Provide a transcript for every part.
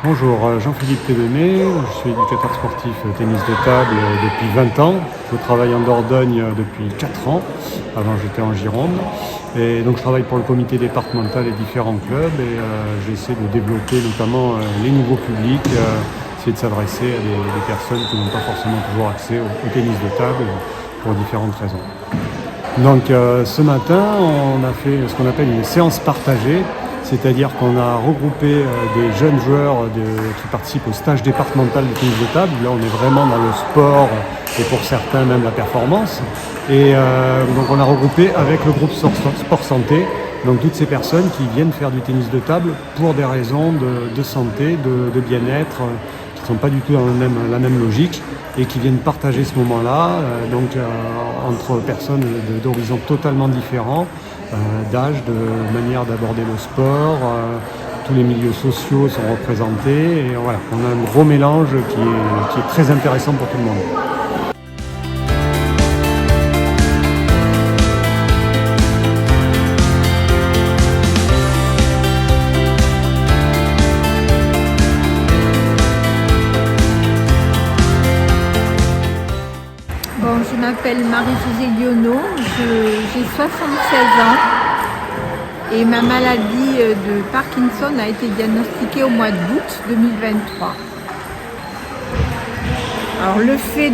Bonjour, Jean-Philippe Pédenet, je suis éducateur sportif tennis de table depuis 20 ans. Je travaille en Dordogne depuis 4 ans, avant j'étais en Gironde. Et donc je travaille pour le comité départemental et différents clubs et j'essaie de développer notamment les nouveaux publics, essayer de s'adresser à des personnes qui n'ont pas forcément toujours accès au tennis de table pour différentes raisons. Donc ce matin, on a fait ce qu'on appelle une séance partagée. C'est-à-dire qu'on a regroupé des jeunes joueurs qui participent au stage départemental de tennis de table. Là, on est vraiment dans le sport et pour certains même la performance. Et donc on a regroupé avec le groupe Sport Santé, donc toutes ces personnes qui viennent faire du tennis de table pour des raisons de santé, de bien-être, qui ne sont pas du tout dans la même logique et qui viennent partager ce moment-là entre personnes d'horizons totalement différents. D'âge, de manière d'aborder le sport, tous les milieux sociaux sont représentés et voilà, on a un gros mélange qui est très intéressant pour tout le monde. Bon, je m'appelle Marie-Josée Lionneau, j'ai 76 ans et ma maladie de Parkinson a été diagnostiquée au mois d'août 2023. Alors le fait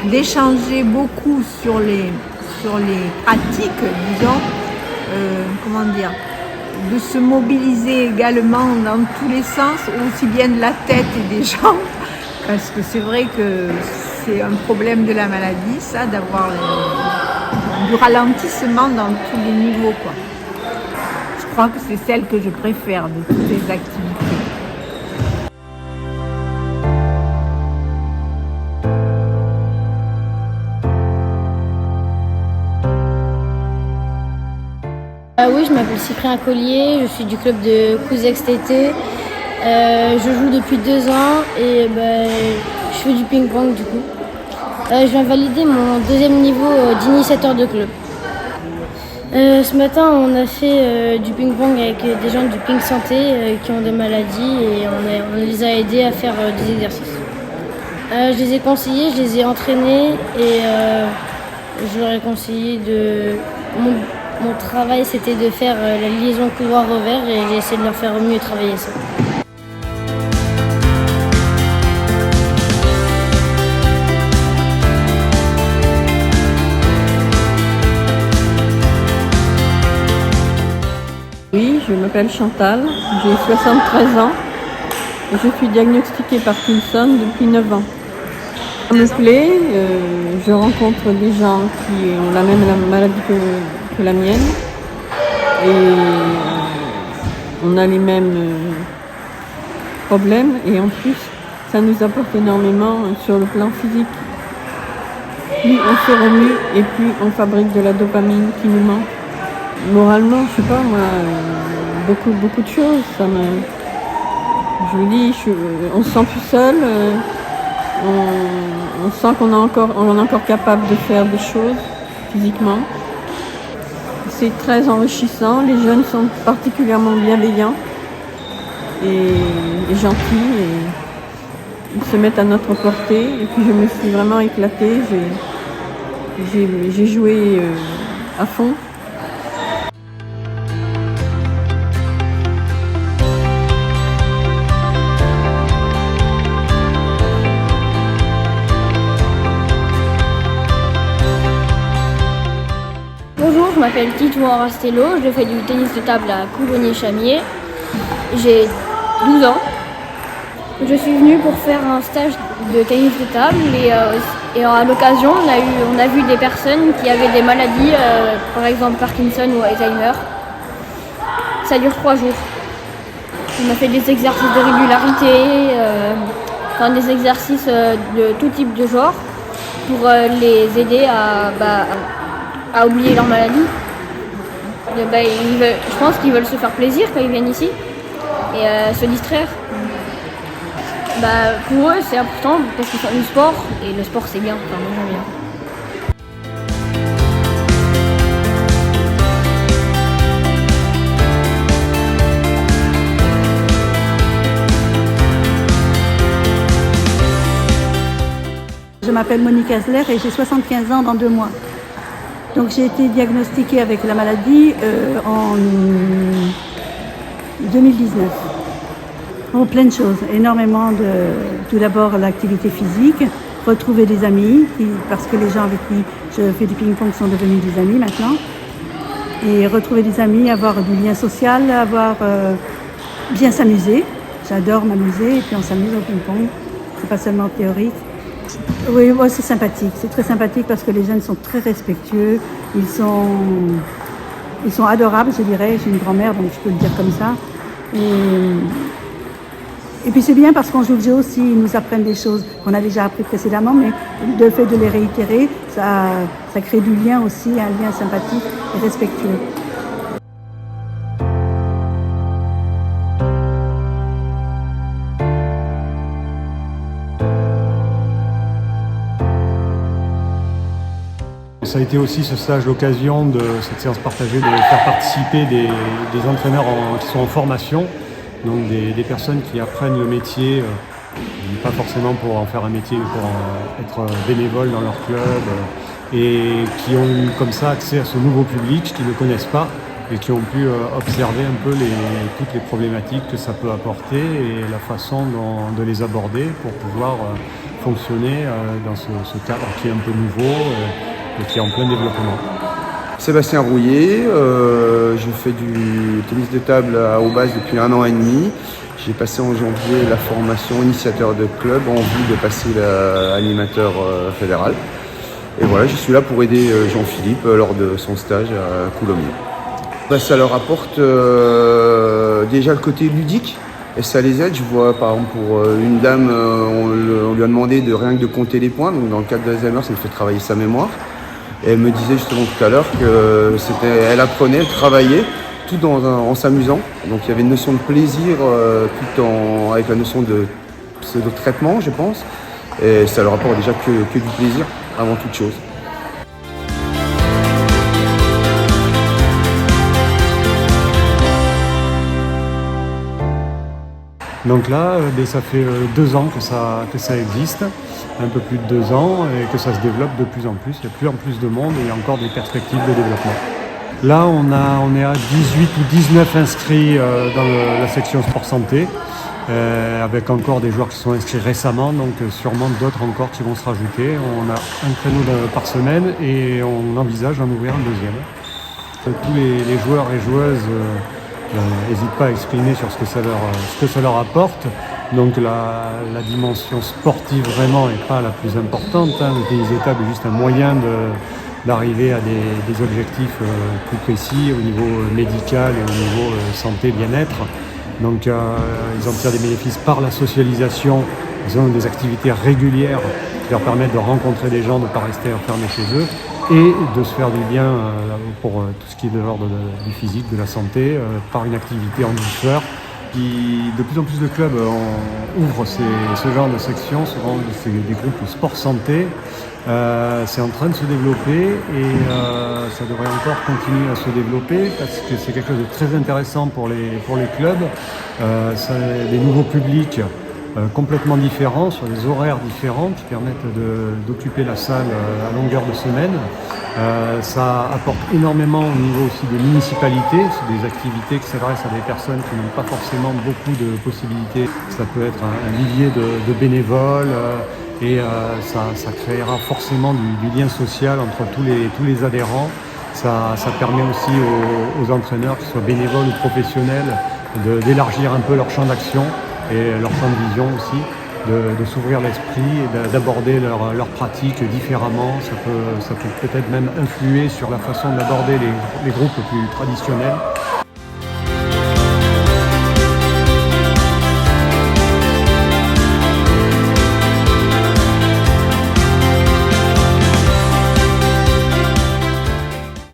d'échanger beaucoup sur les pratiques, disons, de se mobiliser également dans tous les sens, aussi bien de la tête et des jambes, parce que c'est vrai que c'est un problème de la maladie, ça, d'avoir du ralentissement dans tous les niveaux, quoi. Je crois que c'est celle que je préfère de toutes les activités. Oui, je m'appelle Cyprien Collier, je suis du club de Couzex TT. Je joue depuis 2 ans et je fais du ping-pong du coup. Je viens valider mon 2e niveau d'initiateur de club. Ce matin, on a fait du ping-pong avec des gens du Ping Santé qui ont des maladies et on les a aidés à faire des exercices. Je les ai conseillés, je les ai entraînés et je leur ai conseillé mon travail, c'était de faire la liaison couloir-revers et j'ai essayé de leur faire mieux travailler ça. Oui, je m'appelle Chantal, j'ai 73 ans et je suis diagnostiquée Parkinson depuis 9 ans. Ça me plaît, je rencontre des gens qui ont la même maladie que la mienne et on a les mêmes problèmes et en plus ça nous apporte énormément sur le plan physique. Plus on se remue et plus on fabrique de la dopamine qui nous manque. Moralement, je sais pas moi, beaucoup de choses. Je vous dis, on se sent plus seul, on sent qu'on est encore capable de faire des choses physiquement. C'est très enrichissant, les jeunes sont particulièrement bienveillants et gentils et ils se mettent à notre portée et puis je me suis vraiment éclatée, j'ai joué à fond. Bonjour, je m'appelle Tito Rastello, je fais du tennis de table à Coulonnier-Chamier. J'ai 12 ans. Je suis venue pour faire un stage de tennis de table et à l'occasion, on a vu des personnes qui avaient des maladies, par exemple Parkinson ou Alzheimer. Ça dure 3 jours. On a fait des exercices de régularité, des exercices de tout type de genre pour les aider à oublier leur maladie. Je pense qu'ils veulent se faire plaisir quand ils viennent ici et se distraire. Pour eux c'est important parce qu'ils font du sport et le sport c'est bien, moi j'aime bien. Je m'appelle Monique Hasler et j'ai 75 ans dans 2 mois. Donc j'ai été diagnostiquée avec la maladie en 2019. Oh, plein de choses, énormément de... Tout d'abord l'activité physique, retrouver des amis, parce que les gens avec qui je fais du ping-pong sont devenus des amis maintenant. Et retrouver des amis, avoir du lien social, bien s'amuser. J'adore m'amuser et puis on s'amuse au ping-pong. C'est pas seulement théorique. Oui, moi c'est sympathique. C'est très sympathique parce que les jeunes sont très respectueux. Ils sont adorables, je dirais. J'ai une grand-mère, donc je peux le dire comme ça. Et puis c'est bien parce qu'on joue le jeu aussi. Ils nous apprennent des choses qu'on a déjà appris précédemment, mais le fait de les réitérer, ça crée du lien aussi, un lien sympathique et respectueux. Ça a été aussi ce stage l'occasion de cette séance partagée de faire participer des entraîneurs qui sont en formation, donc des personnes qui apprennent le métier, pas forcément pour en faire un métier, mais pour être bénévoles dans leur club, et qui ont eu comme ça accès à ce nouveau public qui ne connaissent pas et qui ont pu observer un peu toutes les problématiques que ça peut apporter et la façon de les aborder pour pouvoir fonctionner dans ce cadre qui est un peu nouveau. Et qui est en plein développement. Sébastien Rouillet, je fais du tennis de table à Aubaz depuis 1 an et demi. J'ai passé en janvier la formation initiateur de club en vue de passer l'animateur fédéral. Et voilà, je suis là pour aider Jean-Philippe lors de son stage à Coulommiers. Ça leur apporte déjà le côté ludique et ça les aide. Je vois par exemple pour une dame, on lui a demandé rien que de compter les points. Donc dans le cadre d'Alzheimer, ça me fait travailler sa mémoire. Et elle me disait justement tout à l'heure elle apprenait, elle travaillait tout en s'amusant. Donc il y avait une notion de plaisir avec la notion de pseudo-traitement, je pense. Et ça leur apporte déjà que du plaisir avant toute chose. Donc là, ça fait 2 ans que ça existe, un peu plus de 2 ans, et que ça se développe de plus en plus. Il y a de plus en plus de monde et il y a encore des perspectives de développement. Là, on est à 18 ou 19 inscrits dans la section sport santé, avec encore des joueurs qui sont inscrits récemment, donc sûrement d'autres encore qui vont se rajouter. On a un créneau par semaine et on envisage d'en ouvrir un deuxième. Tous les joueurs et joueuses n'hésitent pas à exprimer sur ce que ça leur apporte. Donc la dimension sportive vraiment n'est pas la plus importante. Le tennis de table est juste un moyen d'arriver à des objectifs plus précis au niveau médical et au niveau santé, bien-être. Donc ils en tirent des bénéfices par la socialisation. Ils ont des activités régulières qui leur permettent de rencontrer des gens, de ne pas rester enfermés chez eux et de se faire du bien pour tout ce qui est de l'ordre du physique, de la santé, par une activité en douceur. De plus en plus de clubs ouvrent ce genre de sections, des groupes sport santé. C'est en train de se développer et ça devrait encore continuer à se développer parce que c'est quelque chose de très intéressant pour les clubs. C'est des nouveaux publics complètement différents, sur des horaires différents qui permettent d'occuper la salle à longueur de semaine. Ça apporte énormément au niveau aussi des municipalités, c'est des activités qui s'adressent à des personnes qui n'ont pas forcément beaucoup de possibilités. Ça peut être un vivier de bénévoles et ça créera forcément du lien social entre tous les adhérents. Ça permet aussi aux entraîneurs, qu'ils soient bénévoles ou professionnels, d'élargir un peu leur champ d'action et leur champ de vision aussi, de s'ouvrir l'esprit et d'aborder leurs pratiques différemment. Ça peut peut-être même influer sur la façon d'aborder les groupes plus traditionnels.